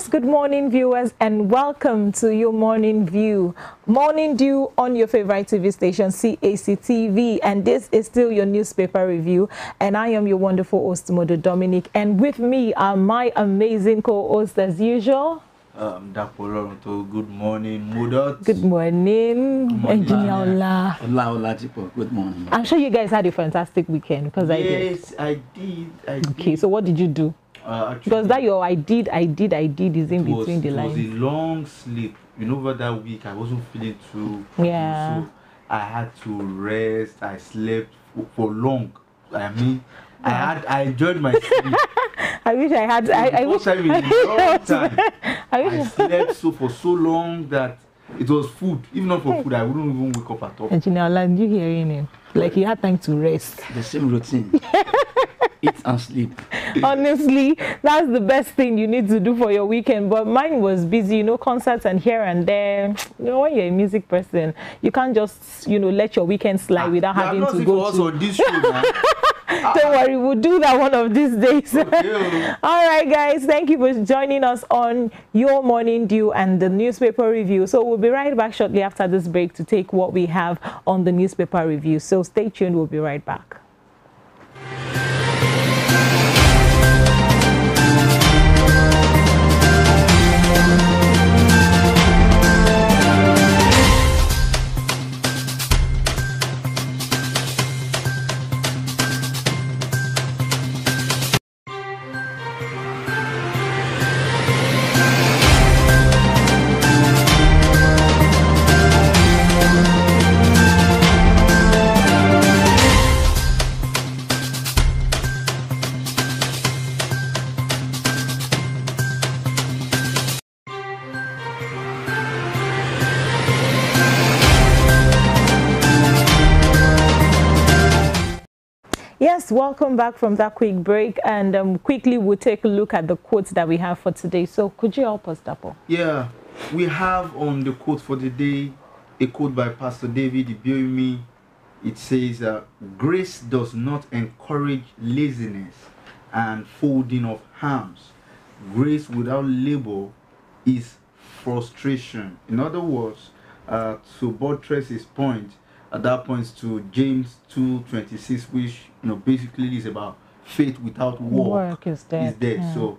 Yes, good morning, viewers, and welcome to your Morning View. Morning Dew on your favorite TV station, CACTV, and this is still your newspaper review, and I am your wonderful host, Modo Dominic, and with me are my amazing co-hosts as usual. Good morning, Mudot. Good morning, Engineer Ola. Good morning. I'm sure you guys had a fantastic weekend because Yes, I did. Okay, so what did you do? Because that your I did is in between the lines. It was a long sleep. You know, over that week I wasn't feeling too. Yeah. So I had to rest. I slept for long. I mean, I enjoyed my sleep. I wish I had. I wish I slept for so long that it was food. Even not for food, I wouldn't even wake up at all. Engineer Ola, you hearing him? Like he had time to rest. The same routine. Eat and sleep. Honestly, that's the best thing you need to do for your weekend. But mine was busy, you know, concerts and here and there. You know, when you're a music person, you can't just, you know, let your weekend slide without having to go to this show now. Don't worry, we'll do that one of these days. Okay. All right, guys, thank you for joining us on your Morning Dew and the newspaper review. So we'll be right back shortly after this break to take what we have on the newspaper review. So stay tuned, we'll be right back. Yes, welcome back from that quick break, and quickly we'll take a look at the quotes that we have for today. So could you help us, Dapo? Yeah, we have on the quote for the day a quote by Pastor David Ibiomi. It says, grace does not encourage laziness and folding of arms. Grace without labor is frustration. In other words, to buttress his point, that points to James 2:26, which, you know, basically is about faith without work is dead. Yeah. So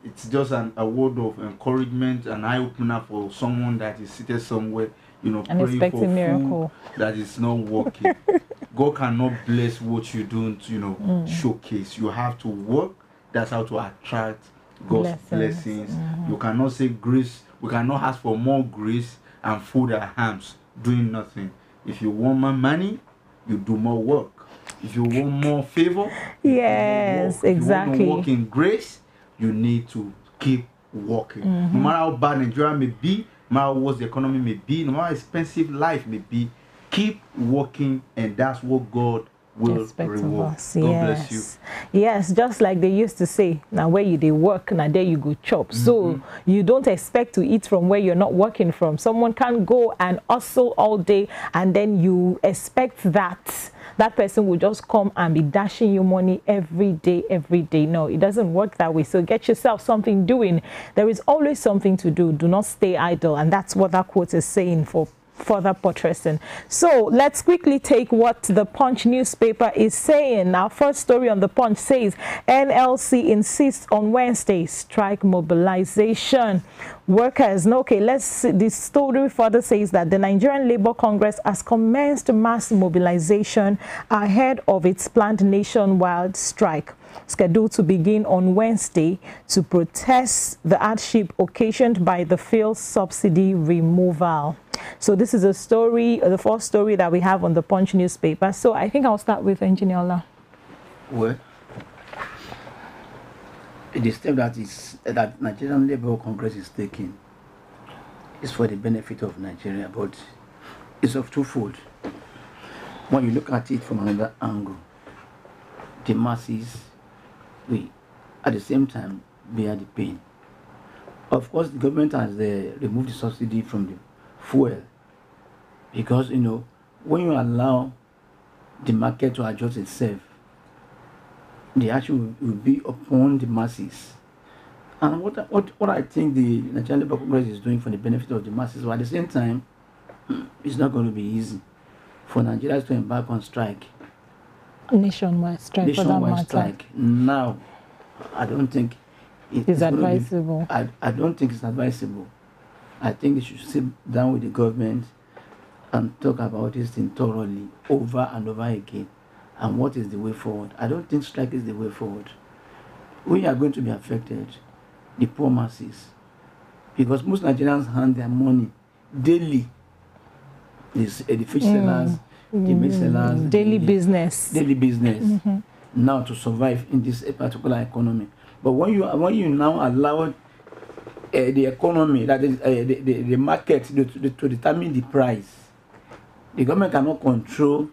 it's just a word of encouragement, an eye opener for someone that is seated somewhere, you know, and praying for miracle food that is not working. God cannot bless what you don't, you know, showcase. You have to work. That's how to attract God's blessings. You cannot say grace. We cannot ask for more grace and fold our hands doing nothing. If you want more money, you do more work. If you want more favor, yes, exactly. If you want to walk in grace, you need to keep working. No matter how bad Nigeria may be, no matter what the economy may be, no matter how expensive life may be, keep working, and that's what God will reward. God bless you. Yes, just like they used to say, now where you they work, now there you go chop. So you don't expect to eat from where you're not working from. Someone can go and hustle all day, and then you expect that person will just come and be dashing you money every day. No, it doesn't work that way. So get yourself something doing. There is always something to do. Do not stay idle. And that's what that quote is saying for further buttressing. So let's quickly take what the Punch newspaper is saying. Our first story on the Punch says NLC insists on Wednesday strike mobilization. Workers, okay, let's see. This story further says that the Nigerian Labour Congress has commenced mass mobilization ahead of its planned nationwide strike, scheduled to begin on Wednesday, to protest the hardship occasioned by the fuel subsidy removal. So this is a story, the first story that we have on the Punch newspaper. So I think I'll start with Engineer Ola. Well, the step that Nigerian Labour Congress is taking is for the benefit of Nigeria, but it's of twofold. When you look at it from another angle, the masses will at the same time bear the pain. Of course, the government has removed the subsidy from the fuel, because, you know, when you allow the market to adjust itself, the action will be upon the masses. And what I think the Nigerian Labour Congress is doing for the benefit of the masses, but at the same time, it's not going to be easy for Nigerians to embark on strike. Nationwide strike, for that matter. Strike. Now, I don't think it's advisable. I don't think it's advisable. I think they should sit down with the government and talk about this thing thoroughly over and over again. And what is the way forward? I don't think strike is the way forward. We are going to be affected, the poor masses, because most Nigerians hand their money daily. The fish sellers, the meat sellers, daily business. Now to survive in this particular economy. But when you now allow the economy, that is the market, to determine the price, the government cannot control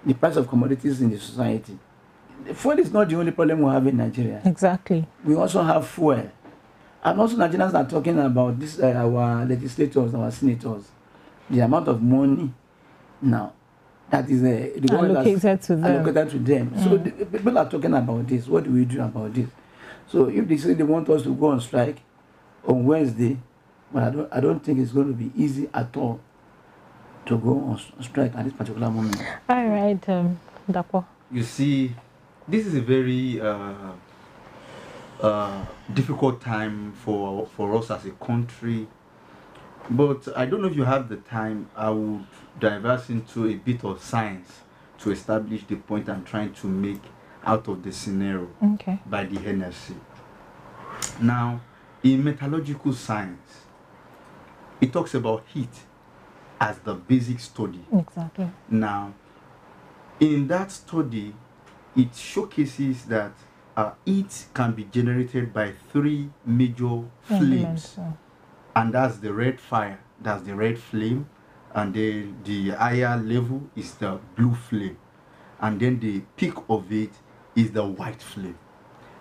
the price of commodities in the society. Fuel is not the only problem we have in Nigeria. Exactly. We also have fuel. And also Nigerians are talking about this, our legislators, our senators, the amount of money now that is allocated to them. So people are talking about this. What do we do about this? So if they say they want us to go on strike on Wednesday, but I don't think it's going to be easy at all to go on strike at this particular moment. All right, Dapo. You see, this is a very difficult time for us as a country. But I don't know if you have the time. I would diverse into a bit of science to establish the point I'm trying to make out of the scenario by the NSC. Now, in metallurgical science, it talks about heat as the basic study. Exactly. Now, in that study, it showcases that heat can be generated by three major flames. And that's the red fire, that's the red flame, and then the higher level is the blue flame, and then the peak of it is the white flame.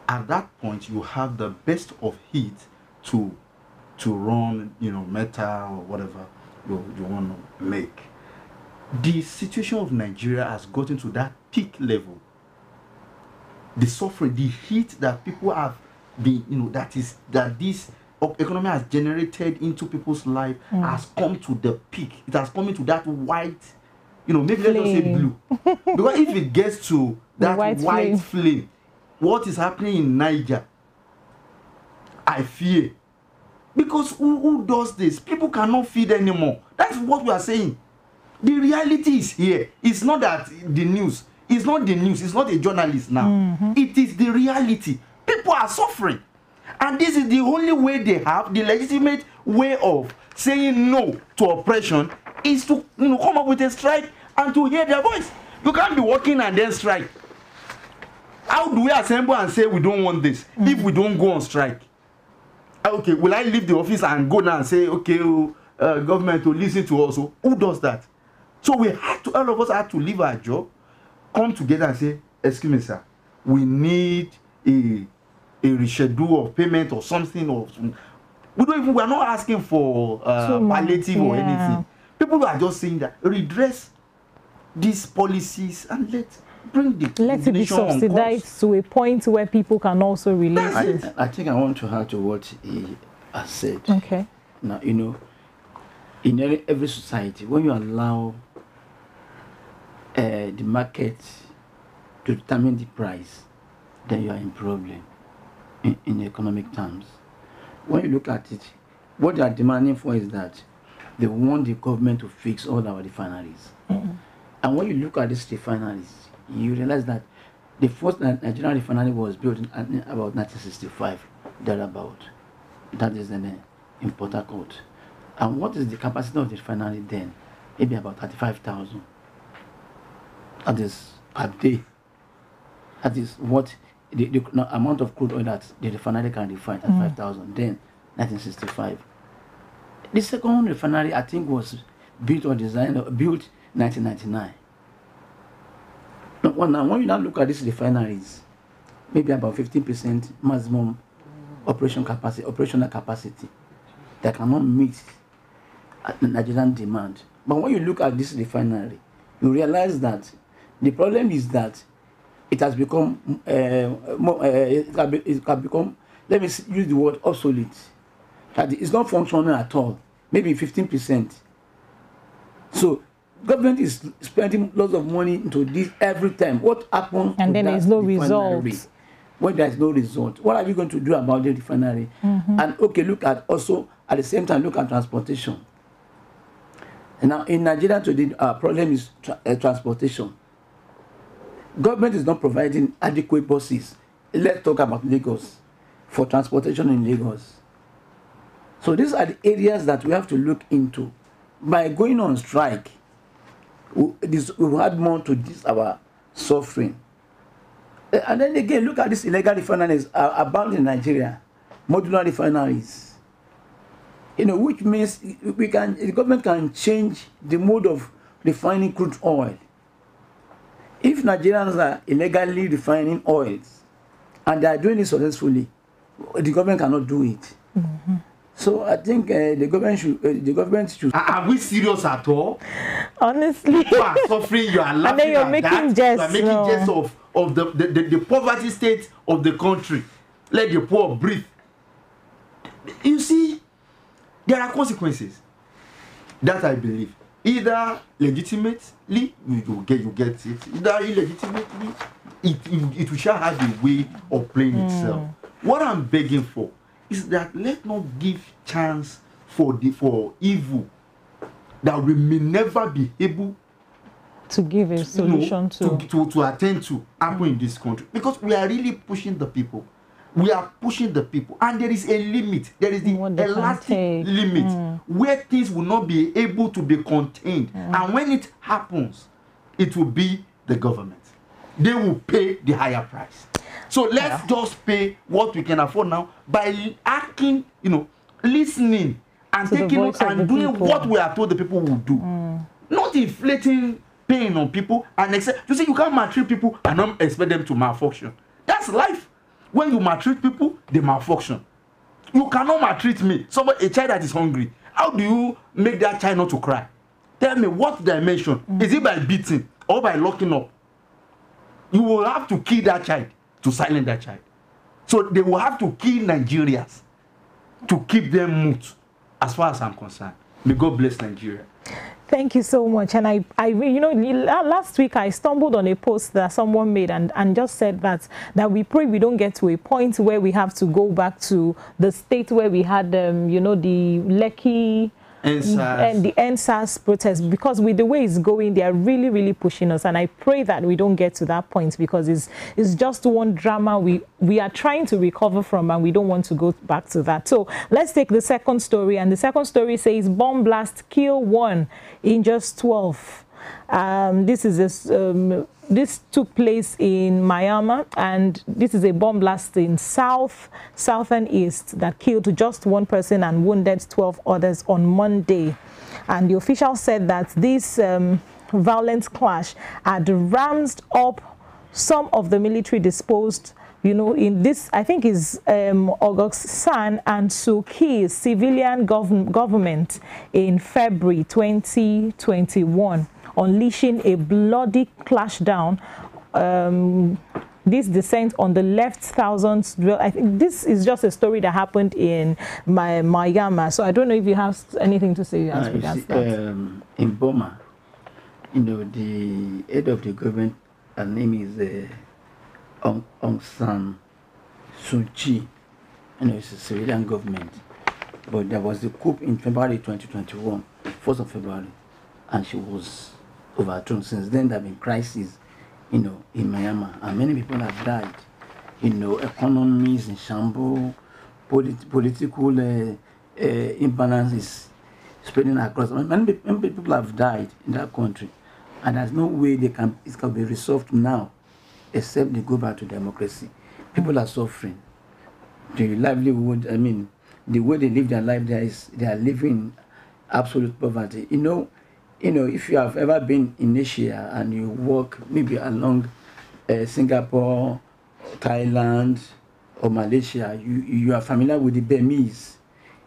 At that point, you have the best of heat to run, metal or whatever you want to make. The situation of Nigeria has gotten to that peak level. The suffering, the heat that people have been, that this economy has generated into people's life has come to the peak. It has come into that white, maybe let's just say blue. Because if it gets to that white flame, what is happening in Niger, I fear. Because who does this? People cannot feed anymore. That's what we are saying. The reality is here. It's not that the news. It's not the news. It's not a journalist now. It is the reality. People are suffering. And this is the only way they have, the legitimate way of saying no to oppression, is to come up with a strike and to hear their voice. You can't be working and then strike. How do we assemble and say we don't want this if we don't go on strike? Okay, will I leave the office and go now and say, okay, government will listen to us? Who does that? So all of us had to leave our job, come together and say, excuse me, sir, we need a reschedule of payment or something. We are not asking for palliative or anything. People are just saying that redress these policies and let's it be subsidized to a point where people can also relate. I think I want to add to what he has said. Okay. Now, in every society, when you allow the market to determine the price, then you are in problem in economic terms. When you look at it, what they are demanding for is that they want the government to fix all our refineries. And when you look at these refineries, you realize that the first Nigerian refinery was built in about 1965, thereabout. That is in Port Harcourt. And what is the capacity of the refinery then? Maybe about 35,000. That is per day. That is what the amount of crude oil that the refinery can refine, 35,000. Then 1965. The second refinery, I think, was built 1999. Now, when you now look at these refineries, maybe about 15% maximum operational capacity that cannot meet Nigerian demand. But when you look at this refinery, you realize that the problem is that it has become let me use the word obsolete. That it's not functioning at all. Maybe 15%. So government is spending lots of money into this every time. What happens? And then there's no result. When there's no result, what are you going to do about the refinery? And okay, look at also at the same time look at transportation. And now in Nigeria today, our problem is transportation. Government is not providing adequate buses. Let's talk about Lagos, for transportation in Lagos. So these are the areas that we have to look into. By going on strike, we will add more to this our suffering. And then again, look at these illegal refineries abound in Nigeria, modular refineries. You know, which means the government can change the mode of refining crude oil. If Nigerians are illegally refining oils and they are doing it successfully, the government cannot do it. So I think the government should. Are we serious at all? Honestly, You are suffering. You are laughing. And then you're at making that. jest. You are making jest of the poverty state of the country. Let the poor breathe. You see, there are consequences that I believe. Either legitimately you get it. Either illegitimately it will shall have a way of playing itself. What I'm begging for is that let's not give chance for evil that we may never be able to give a solution to attend to happen in this country, because we are really pushing the people. We are pushing the people, and there is a limit. There is the elastic limit where things will not be able to be contained. And when it happens, it will be the government. They will pay the higher price. So let's just pay what we can afford now by acting, listening and taking up and doing people. What we are told the people will do. Not inflating pain on people and accept. You see, you can't maltreat people and not expect them to malfunction. That's life. When you maltreat people, they malfunction. You cannot maltreat me. A child that is hungry. How do you make that child not to cry? Tell me what dimension. Is it by beating or by locking up? You will have to kill that child to silence that child. So they will have to kill Nigerians to keep them mute, as far as I'm concerned. May God bless Nigeria. Thank you so much. And I last week I stumbled on a post that someone made and just said that we pray we don't get to a point where we have to go back to the state where we had, the Lekki and the NSAS protest, because with the way it's going, they are really, really pushing us. And I pray that we don't get to that point, because it's just one drama we are trying to recover from, and we don't want to go back to that. So let's take the second story. And the second story says bomb blast kill 1, injures 12. This took place in Myanmar, and this is a bomb blast in southern east that killed just 1 person and wounded 12 others on Monday. And the official said that this violent clash had rammed up some of the military disposed, in this, I think is August San and Suu Kyi's civilian government in February 2021. Unleashing a bloody clashdown. This descent on the left thousands. I think this is just a story that happened in Myanmar. So I don't know if you have anything to say as regards that. In Burma, the head of the government, her name is Aung San Suu Kyi. It's a civilian government. But there was a coup in February 2021, 1st of February, and she was overthrown. Since then, there have been crises, in Myanmar, and many people have died. Economies in shambles, political imbalance is spreading across. Many people have died in that country, and there's no way it can be resolved now, except they go back to democracy. People are suffering. The livelihood, the way they live their life, they are living absolute poverty. If you have ever been in Asia and you walk maybe along Singapore, Thailand, or Malaysia, you are familiar with the Burmese.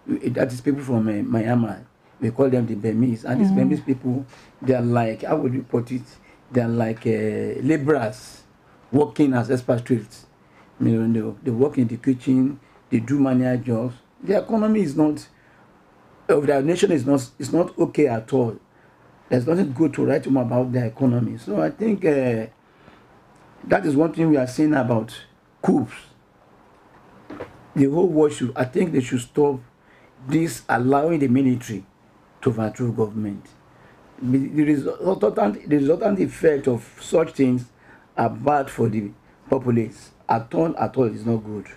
That is people from Myanmar. We call them the Burmese. And these Burmese people, they are like, how would you put it? They are like laborers working as expatriates. They work in the kitchen, they do manual jobs. The economy is not, of their nation is not okay at all. There's nothing good to write home about the economy. So I think that is one thing we are saying about coups. The whole world I think they should stop this allowing the military to overthrow government. The resultant effect of such things are bad for the populace. At all, it's not good.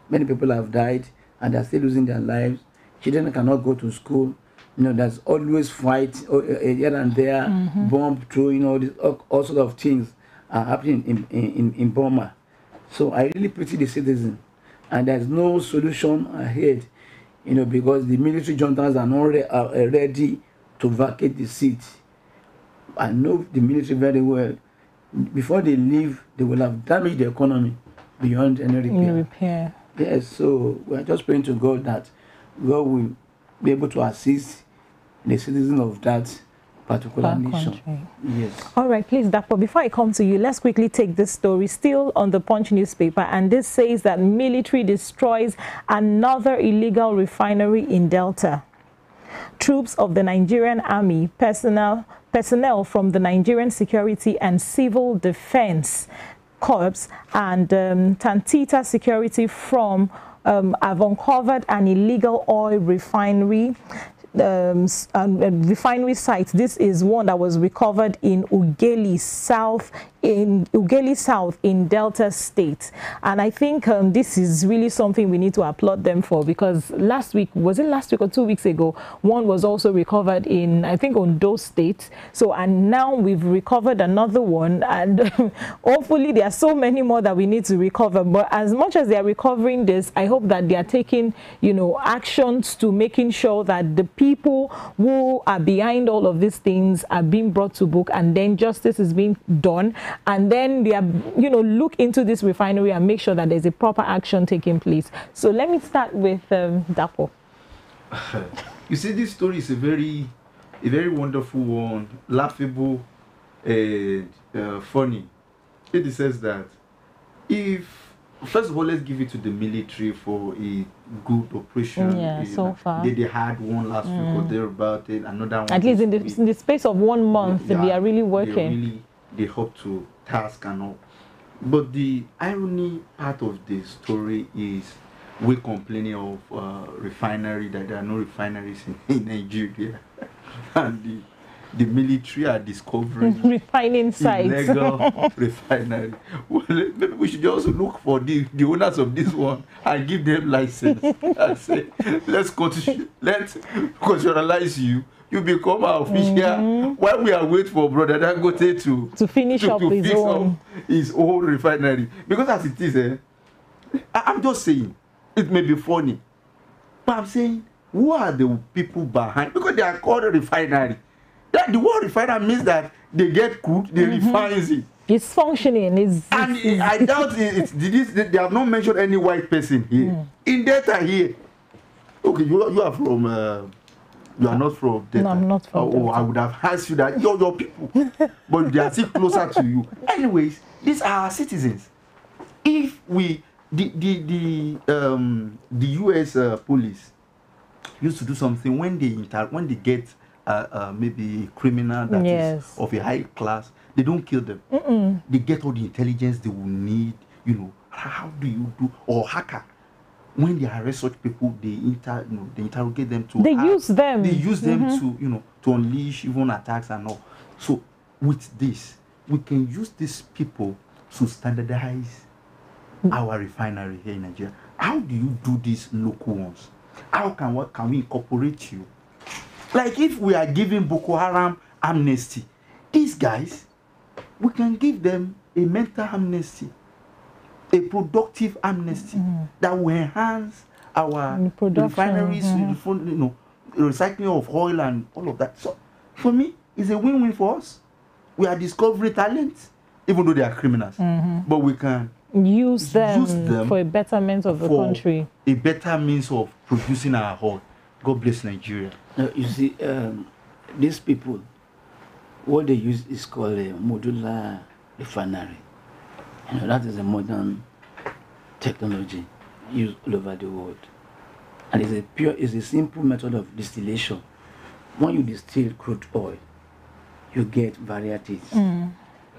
Many people have died and they are still losing their lives. Children cannot go to school. There's always fight here and there, bomb throwing, all sorts of things are happening in Burma. So I really pity the citizen, and there's no solution ahead, because the military juntas are not ready to vacate the seat. I know the military very well. Before they leave, they will have damaged the economy beyond any repair. Yes, so we are just praying to God that God will be able to assist the citizens of that particular nation. Country. Yes. All right, please, Dapo, before I come to you, let's quickly take this story still on the Punch newspaper, and this says that military destroys another illegal refinery in Delta. Troops of the Nigerian Army, personnel from the Nigerian Security and Civil Defense Corps and Tantita Security have uncovered an illegal oil refinery refinery site. This is one that was recovered in Ughelli South in Delta State, and I think this is really something we need to applaud them for, because last week or 2 weeks ago, one was also recovered in, I think, Ondo State. So, and now we've recovered another one, and hopefully there are so many more that we need to recover. But as much as they are recovering this, I hope that they are taking actions to making sure that the people who are behind all of these things are being brought to book, and then justice is being done, and then they are, look into this refinery and make sure that there's a proper action taking place. So let me start with Dapo. You see, this story is a very wonderful one, laughable, funny. It says that first of all, let's give it to the military for a good operation. Yeah, so far. They had one last week or there about it, another one. At least in the space of 1 month, they are really working. They hope to task and all. But the irony part of the story is we're complaining of refinery, that there are no refineries in Nigeria. And the military are discovering refining sites. Illegal refinery. Well, maybe we should also look for the owners of this one and give them license and say, let's constitutionalize you. You become our official while we are waiting for Brother Dangote to finish up his own refinery. Because as it is, I'm just saying, it may be funny, but I'm saying, who are the people behind? Because they are called a refinery. The word refinery means that they get cooked, they refine it. It's functioning. I doubt they have not mentioned any white person here. In Delta here. Okay, you are from... you are not from Delta. No, I'm not from Delta. I would have asked you that your people, but they are still closer to you. Anyways, these are our citizens. If the U.S. police used to do something when they get maybe a criminal that is of a high class, they don't kill them. They get all the intelligence they will need. How do you do, or hacker? When they arrest such people, they interrogate them to. They use them to unleash even attacks and all. So with this, we can use these people to standardize our refinery here in Nigeria. How do you do these local ones? How can we incorporate you? Like if we are giving Boko Haram amnesty, these guys, we can give them a mental amnesty. A productive amnesty that will enhance our refineries, recycling of oil and all of that. So, for me, it's a win-win for us. We are discovering talent, even though they are criminals, but we can use them for a betterment of the country, a better means of producing our oil. God bless Nigeria. Now, you see, these people, what they use is called a modular refinery. That is a modern technology. used all over the world. And it's a simple method of distillation. When you distill crude oil, you get varieties. You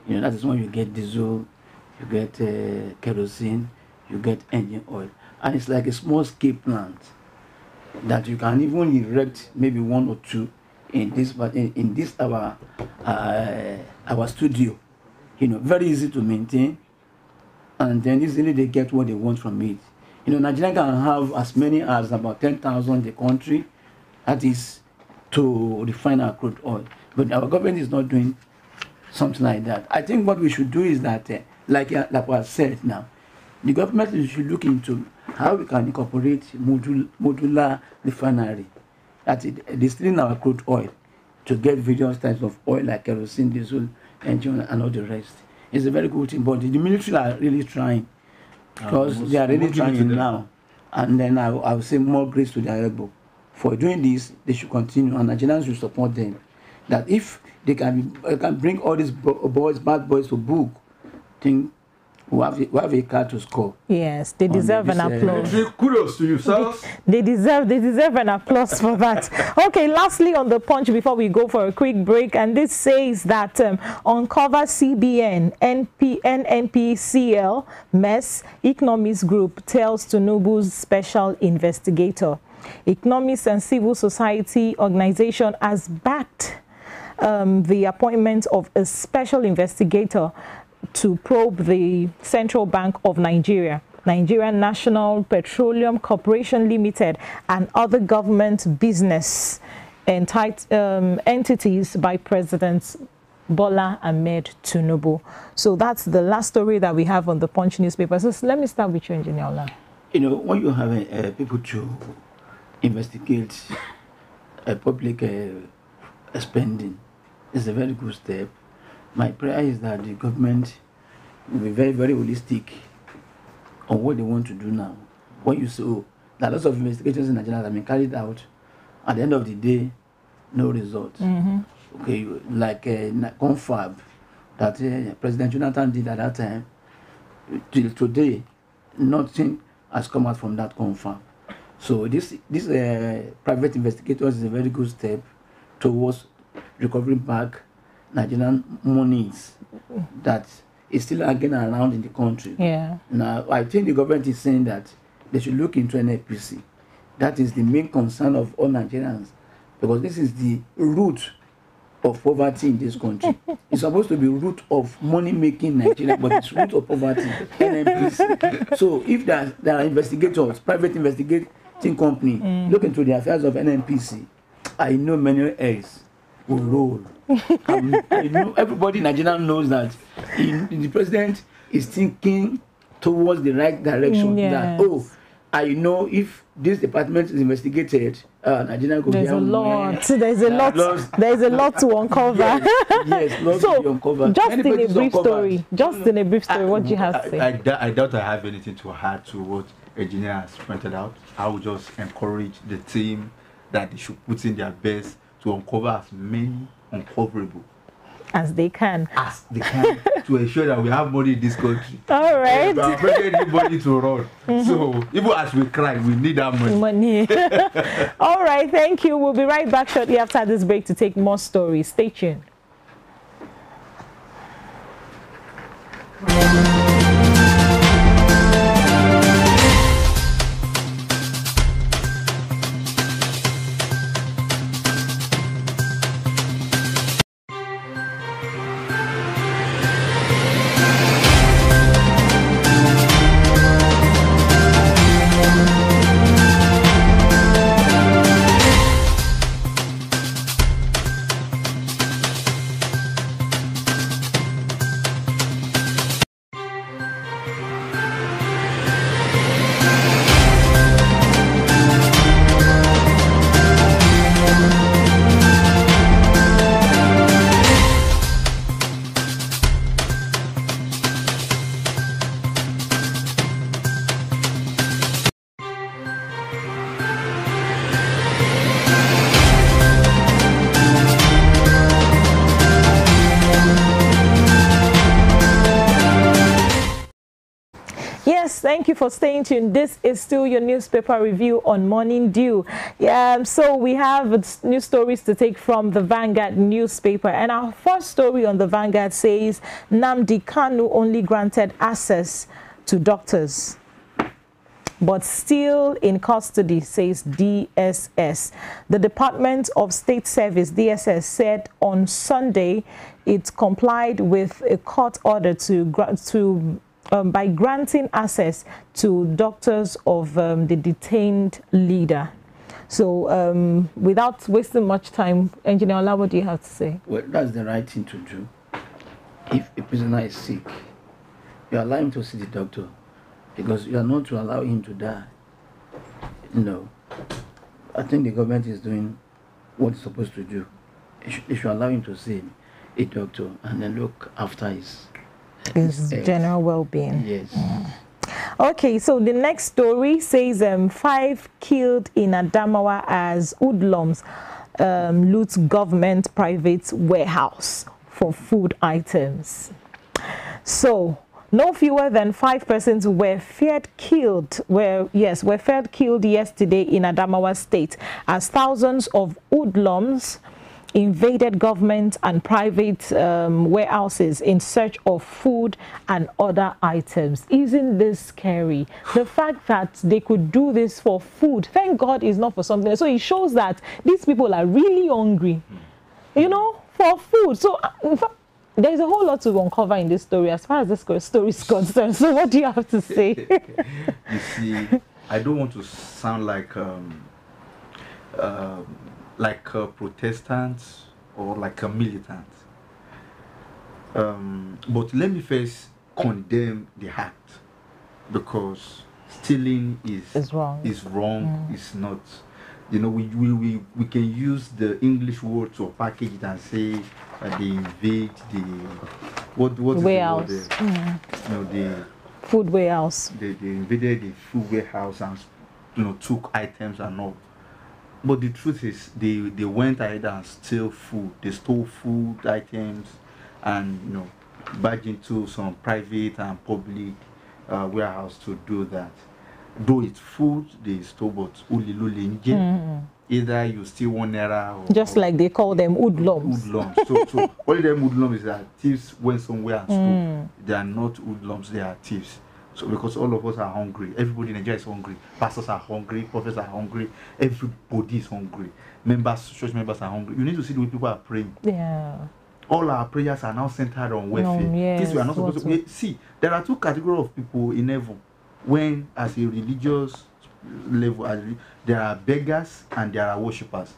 know, that is when you get diesel, you get kerosene, you get engine oil. And it's like a small scale plant that you can even erect maybe one or two in this our studio. You know, very easy to maintain, and then easily they get what they want from it. You know, Nigeria can have as many as about 10,000 in the country, that is to refine our crude oil. But our government is not doing something like that. I think what we should do is that, like I said now, the government should look into how we can incorporate modular refinery, that is distilling our crude oil to get various types of oil like kerosene, diesel, engine, and all the rest. It's a very good thing, but the military are really trying, because they are really trying now. And then I will say more grace to their elbow. For doing this, they should continue, and Nigerians should support them. That if they can bring all these bad boys to book, think we have a card to score. Yes, they deserve an applause. Kudos to you, sir. They deserve an applause for that. Okay, lastly on the punch before we go for a quick break, and this says that Uncover CBN, NNPCL, MES, Economics Group tells Tinubu's special investigator. Economics and Civil Society Organization has backed the appointment of a special investigator to probe the Central Bank of Nigeria, Nigerian National Petroleum Corporation Limited, and other government business entities by President Bola Ahmed Tinubu. So that's the last story that we have on the Punch newspaper. So let me start with you, Engineer Ola. You know, when you have people to investigate public spending, it's a very good step. My prayer is that the government will be very, very holistic on what they want to do now. When you say, oh, there are lots of investigations in Nigeria that have been carried out, at the end of the day, no result. Okay, like confab that President Jonathan did at that time, till today, nothing has come out from that confab. So this private investigators is a very good step towards recovering back Nigerian monies that is still hanging around in the country. Yeah. Now, I think the government is saying that they should look into NNPC. That is the main concern of all Nigerians, because this is the root of poverty in this country. It's supposed to be root of money making in Nigeria, but it's root of poverty, NNPC. So if there are investigators, private investigating company, look into the affairs of NNPC, I know many heirs will roll. I know everybody in Nigeria knows that the president is thinking towards the right direction. Yes. That, oh, I know if this department is investigated, Nigeria could there's a lot. There's a lot to uncover. Yes, lots to uncover. Just in a brief story. Just in a brief story, what do you have to say? I doubt I have anything to add to what engineer has pointed out. I would just encourage the team that they should put in their best to uncover as many uncoverable as they can. To ensure that we have money in this country. All right. We are bringing anybody to run. So even as we cry, we need that money. All right, thank you. We'll be right back shortly after this break to take more stories. Stay tuned. Yes, thank you for staying tuned. This is still your newspaper review on Morning Dew. So we have new stories to take from the Vanguard newspaper. And our first story on the Vanguard says Nnamdi Kanu only granted access to doctors, but still in custody, says DSS. The Department of State Service, DSS, said on Sunday it complied with a court order by granting access to doctors of the detained leader. So without wasting much time, Engineer Ola, what do you have to say? Well, that's the right thing to do. If a prisoner is sick, you allow him to see the doctor, because you are not to allow him to die. No. I think the government is doing what it's supposed to do. They should allow him to see a doctor and then look after his general well-being. Yes. Okay, so the next story says 5 killed in Adamawa as hoodlums loot government private warehouse for food items. So no fewer than 5 persons were feared killed yesterday in Adamawa State as thousands of hoodlums invaded government and private warehouses in search of food and other items. Isn't this scary? The fact that they could do this for food, thank God, is not for something else. So it shows that these people are really hungry, you know, for food. So in fact, there's a whole lot to uncover in this story as far as this story is concerned. So what do you have to say? You see, I don't want to sound like a Protestant or like a militant. But let me first condemn the act, because stealing is wrong. It's not. You know, we can use the English word to package it and say that they invade the what warehouse. Is the word? You know, the food warehouse. They invaded the food warehouse and, you know, took items and all. But the truth is, they went ahead and stole food. They stole food items and, you know, barged into some private and public warehouse to do that. Though it's food, they stole, but either you steal 1 naira or just like they call them hoodlums. So only them hoodlums is that thieves went somewhere and stole. They are not hoodlums, they are thieves. So because all of us are hungry, everybody in Nigeria is hungry. Pastors are hungry, prophets are hungry, everybody is hungry. Church members are hungry. You need to see the way people are praying. Yeah. All our prayers are now centered on welfare. Yes, we are not supposed to see. There are 2 categories of people in heaven. When, as a religious level, there are beggars and there are worshippers.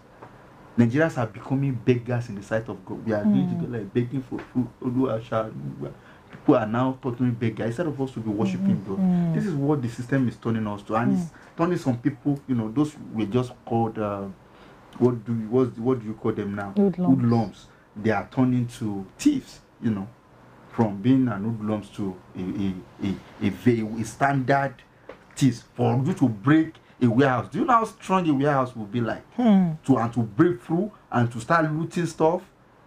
Nigerians are becoming beggars in the sight of God. We are going to go like begging for food. People are now totally beggars instead of us to be worshiping God. This is what the system is turning us to, and it's turning some people. You know, those we just called what do you call them now? Hoodlums. They are turning to thieves. You know, from being an hoodlums to a standard thief. For you to break a warehouse, do you know how strong a warehouse will be like? To break through and to start looting stuff.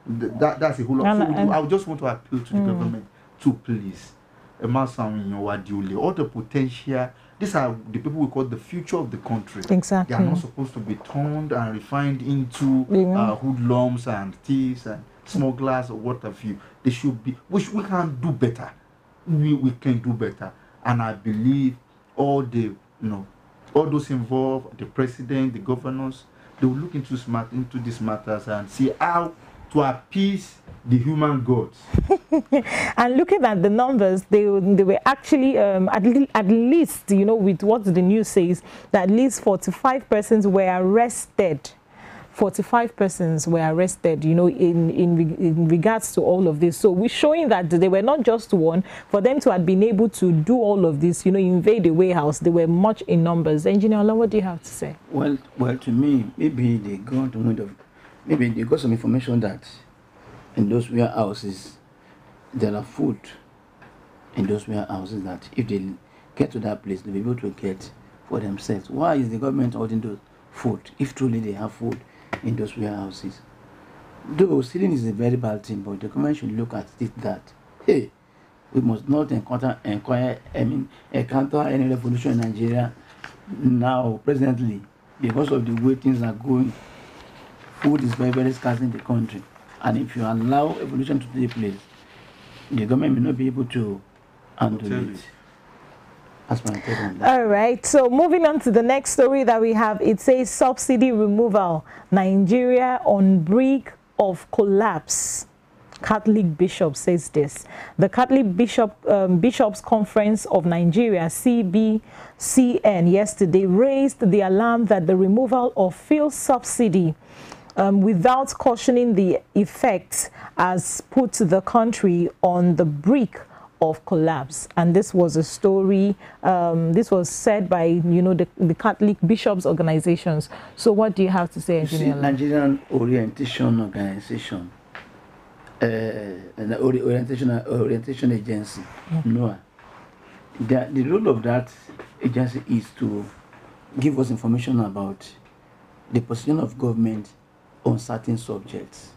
That's a whole lot. So I just want to appeal to the government to please, all the potential. These are the people we call the future of the country. Exactly. They are not supposed to be turned and refined into hoodlums and thieves and smugglers or what have you. They should be. We can do better. We can do better. And I believe all those involved, the president, the governors, they will look into these matters and see how to appease the human gods. And looking at the numbers, they were actually at least, you know, with what the news says, that at least 45 persons were arrested. 45 persons were arrested, you know, in regards to all of this. So we're showing that they were not just one. For them to have been able to do all of this, you know, invade the warehouse, they were much in numbers. Engineer Ola, what do you have to say? Well, to me, maybe they got some information that in those warehouses there are food in those warehouses that if they get to that place, they'll be able to get for themselves. Why is the government holding those food if truly they have food in those warehouses? Though stealing is a very bad thing, but the government should look at it that, hey, we must not encounter any revolution in Nigeria now, presently, because of the way things are going. Food is very, very scarce in the country. And if you allow evolution to take place, the government may not be able to handle it. That's my take on that. All right, so moving on to the next story that we have, it says subsidy removal, Nigeria on brink of collapse. Catholic Bishop says this. The Catholic Bishops Conference of Nigeria, CBCN, yesterday raised the alarm that the removal of fuel subsidy without cautioning the effects has put the country on the brink of collapse. And this was a story, this was said by, you know, the Catholic Bishops organizations. So what do you have to say, Engineer? Nigerian Orientation Organization, an orientation agency, NOAA. The role of that agency is to give us information about the position of government on certain subjects.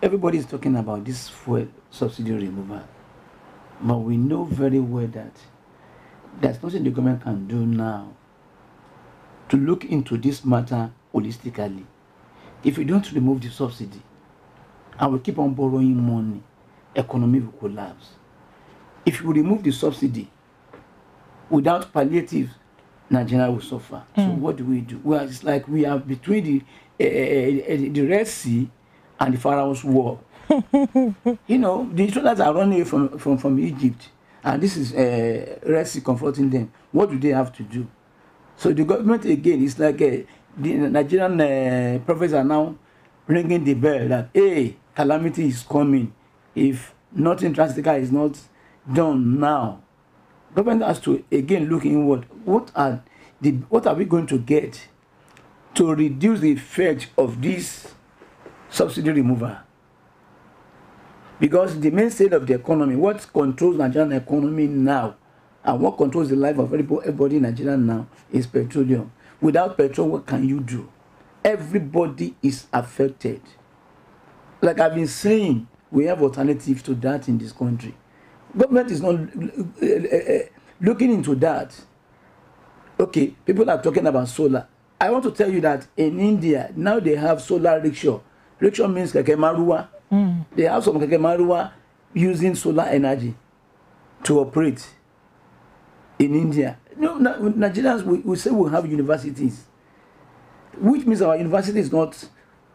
Everybody is talking about this fuel subsidy removal, but we know very well that there's nothing the government can do now to look into this matter holistically. If we don't remove the subsidy and we keep on borrowing money, economy will collapse. If we remove the subsidy without palliative, Nigeria will suffer. So what do? Well, it's like we are between the Red Sea and the Pharaoh's War. You know, the Israelites are running away from Egypt, and this is Red Sea confronting them. What do they have to do? So the government, again, it's like the Nigerian prophets are now ringing the bell that, hey, calamity is coming. If nothing drastic is not done now, government has to again look inward. What are we going to get to reduce the effect of this subsidy removal? Because the mainstay of the economy, what controls Nigerian economy now, and what controls the life of everybody in Nigeria now, is petroleum. Without petrol, what can you do? Everybody is affected. Like I've been saying, we have alternatives to that in this country. Government is not looking into that. Okay, people are talking about solar. I want to tell you that in India, now they have solar rickshaw. Rickshaw means keke maruwa. They have some keke maruwa using solar energy to operate in India. You know, Nigerians, we say we have universities, which means our university is not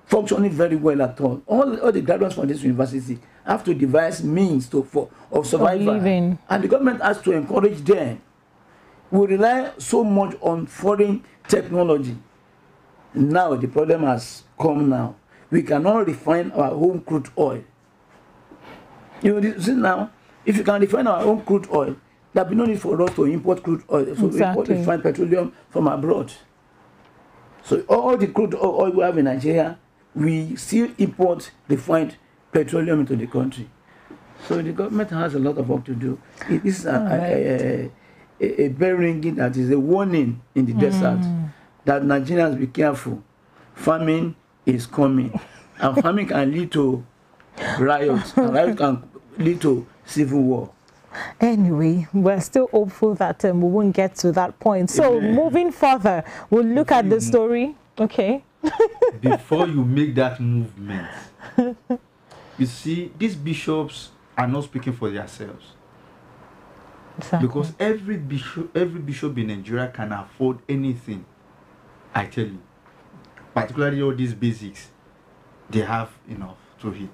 functioning very well at all. All the graduates from this university have to devise means of survival. And the government has to encourage them. We rely so much on foreign technology. Now the problem has come now. We cannot refine our own crude oil. You know, see now, if you can refine our own crude oil, there will be no need for us to import crude oil. So we import refined petroleum from abroad. So all the crude oil we have in Nigeria, we still import refined petroleum into the country. So the government has a lot of work to do. This is a bell ringing that is a warning in the desert that Nigerians be careful. Famine is coming, and famine can lead to riots, and riots can lead to civil war. Anyway, we're still hopeful that we won't get to that point. So moving further, we'll look at the story. Okay. Before you make that movement, you see, these bishops are not speaking for themselves. Exactly. Because every bishop in Nigeria can afford anything. I tell you, particularly all these basics, they have enough to hit.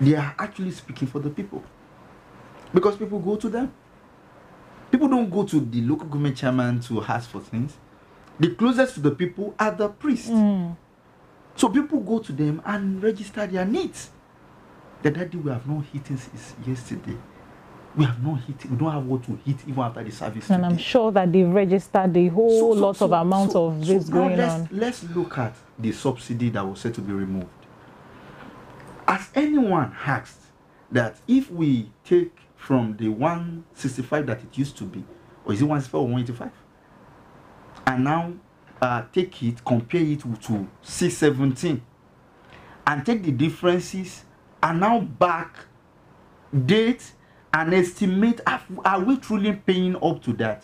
They are actually speaking for the people. Because people go to them. People don't go to the local government chairman to ask for things. The closest to the people are the priests. So people go to them and register their needs. The daddy, we have not eaten since yesterday. We have not hit. We don't have what to eat even after the service. And today. I'm sure that they've registered the whole lot of amounts of this going on. Let's look at the subsidy that was said to be removed. Has anyone asked that if we take from the 165 that it used to be, or is it 165 or 185, and now take it, compare it to 617, and take the differences, and now back date and estimate, are we truly paying up to that?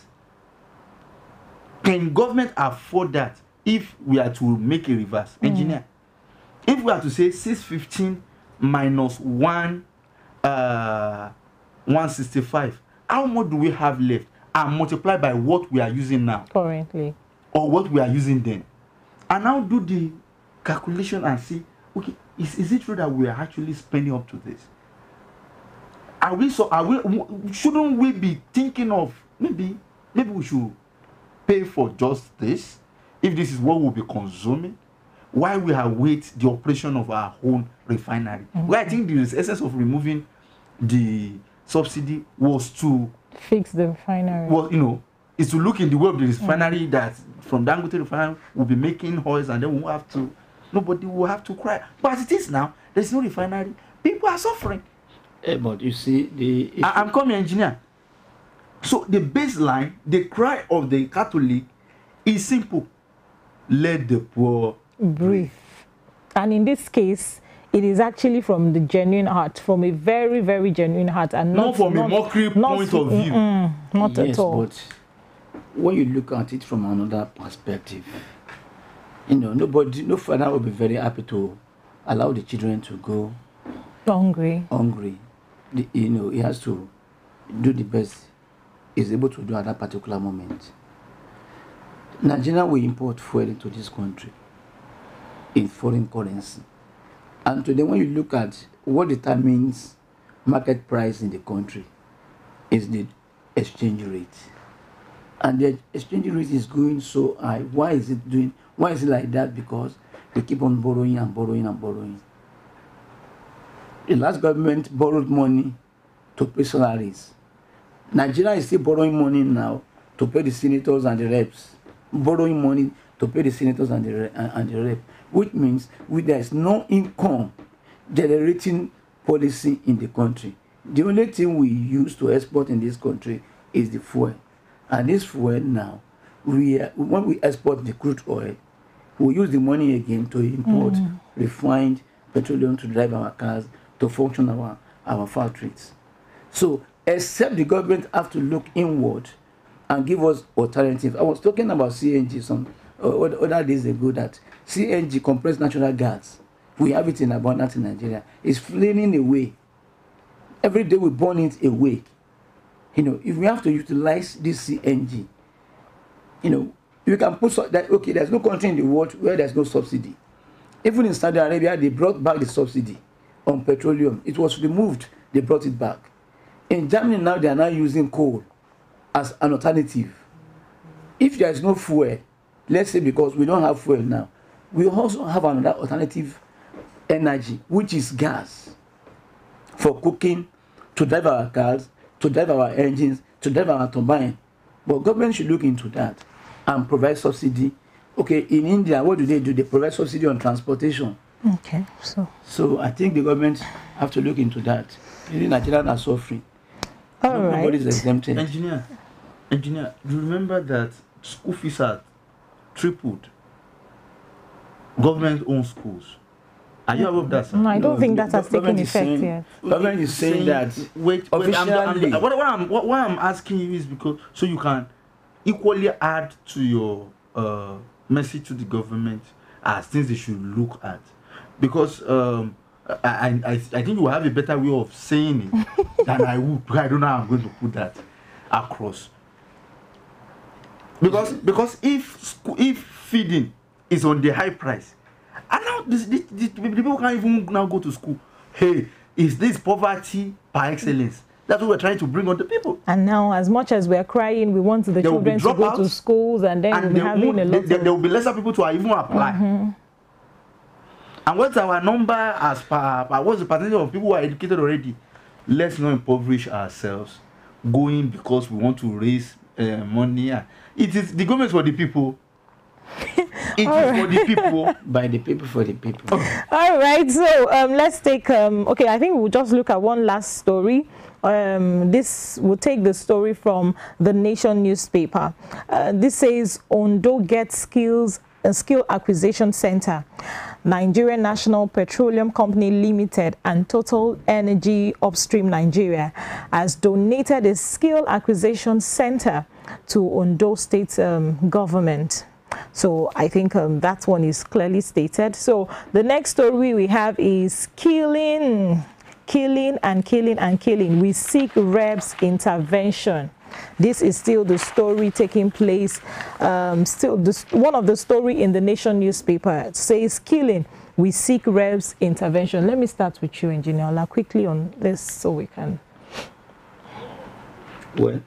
Can government afford that if we are to make a reverse? Engineer, if we are to say 615 minus 165, how much do we have left? And multiply by what we are using now currently, or what we are using then, and now do the calculation and see, okay, is it true that we are actually spending up to this? Shouldn't we be thinking of maybe we should pay for just this, if this is what we'll be consuming, while we await the operation of our own refinery? Well, I think the essence of removing the subsidy was to fix the refinery. Well, is to look in the way of the refinery that from Dangote refinery will be making oils, and then nobody will have to cry. But as it is now, there's no refinery. People are suffering. But you see, I'm coming, engineer. So the baseline, the cry of the Catholic is simple: let the poor breathe. And in this case, it is actually from the genuine heart, from a very, very genuine heart, and not from a mockery point of view. Not at all. But when you look at it from another perspective, no father will be very happy to allow the children to go hungry. He has to do the best he's able to do at that particular moment. Nigeria will import fuel into this country in foreign currency. And today, when you look at what determines market price in the country, is the exchange rate. And the exchange rate is going so high. Why is it like that? Because we keep on borrowing and borrowing and borrowing. The last government borrowed money to pay salaries. Nigeria is still borrowing money now to pay the senators and the reps. Borrowing money to pay the senators and the reps. Which means there is no income generating policy in the country. The only thing we use to export in this country is the fuel. And this fuel now, when we export the crude oil, we use the money again to import refined petroleum to drive our cars, to function our factories. So, except the government have to look inward and give us alternatives. I was talking about CNG some other days ago, that CNG, compressed natural gas, we have it in abundance in Nigeria. It's flailing away. Every day we burn it away. If we have to utilize this CNG, you can put that, okay, there's no country in the world where there's no subsidy. Even in Saudi Arabia, they brought back the subsidy on petroleum. It was removed, they brought it back. In Germany now, they are now using coal as an alternative. If there is no fuel, let's say because we don't have fuel now, we also have another alternative energy, which is gas, for cooking, to drive our cars, to drive our engines, to drive our turbine. But government should look into that and provide subsidy. Okay, in India, what do? They provide subsidy on transportation. Okay, so I think the government have to look into that. Nigerians are suffering. Nobody's exempted. Engineer, do you remember that school fees are tripled? Government-owned schools. Are you aware of that, sir? No, I don't think that has taken effect yet. Government is saying that. Wait, officially. What I'm asking you is because so you can equally add to your message to the government as things they should look at, because I think you will have a better way of saying it than I would. I don't know how I'm going to put that across. Because if feeding is on the high price, and now the people can't even now go to school. Hey, is this poverty par excellence? That's what we're trying to bring on the people. And now, as much as we're crying, we want the children to go to schools, and then we'll be having a lot. There will be lesser people to even apply. And what's our number as per what's the percentage of people who are educated already? Let's not impoverish ourselves going because we want to raise money. It is the government for the people. It is for the people. By the people, for the people. All right, so let's take okay, I think we'll just look at one last story. This will take the story from the Nation newspaper. This says Ondo gets skills Skill Acquisition Center, Nigerian National Petroleum Company Limited, and Total Energy Upstream Nigeria has donated a skill acquisition center to Ondo State government. So I think that one is clearly stated. So the next story we have is killing. We seek reps intervention. This is still the story taking place. One of the story in the Nation newspaper. It says killing. We seek reps intervention. Let me start with you, Engineer Ola, quickly on this so we can. Well,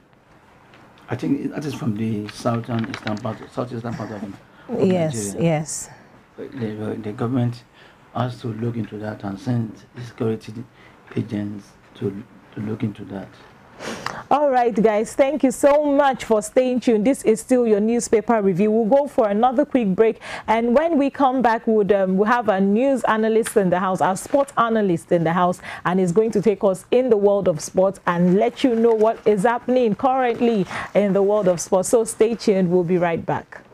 I think that is from the southeastern part of Yes, Nigeria. yes. The government has to look into that and send security agents to look into that. All right, guys, thank you so much for staying tuned. This is still your newspaper review. We'll go for another quick break, and when we come back, we'll have a news analyst in the house, our sports analyst in the house, and he's going to take us in the world of sports and let you know what is happening currently in the world of sports. So stay tuned. We'll be right back.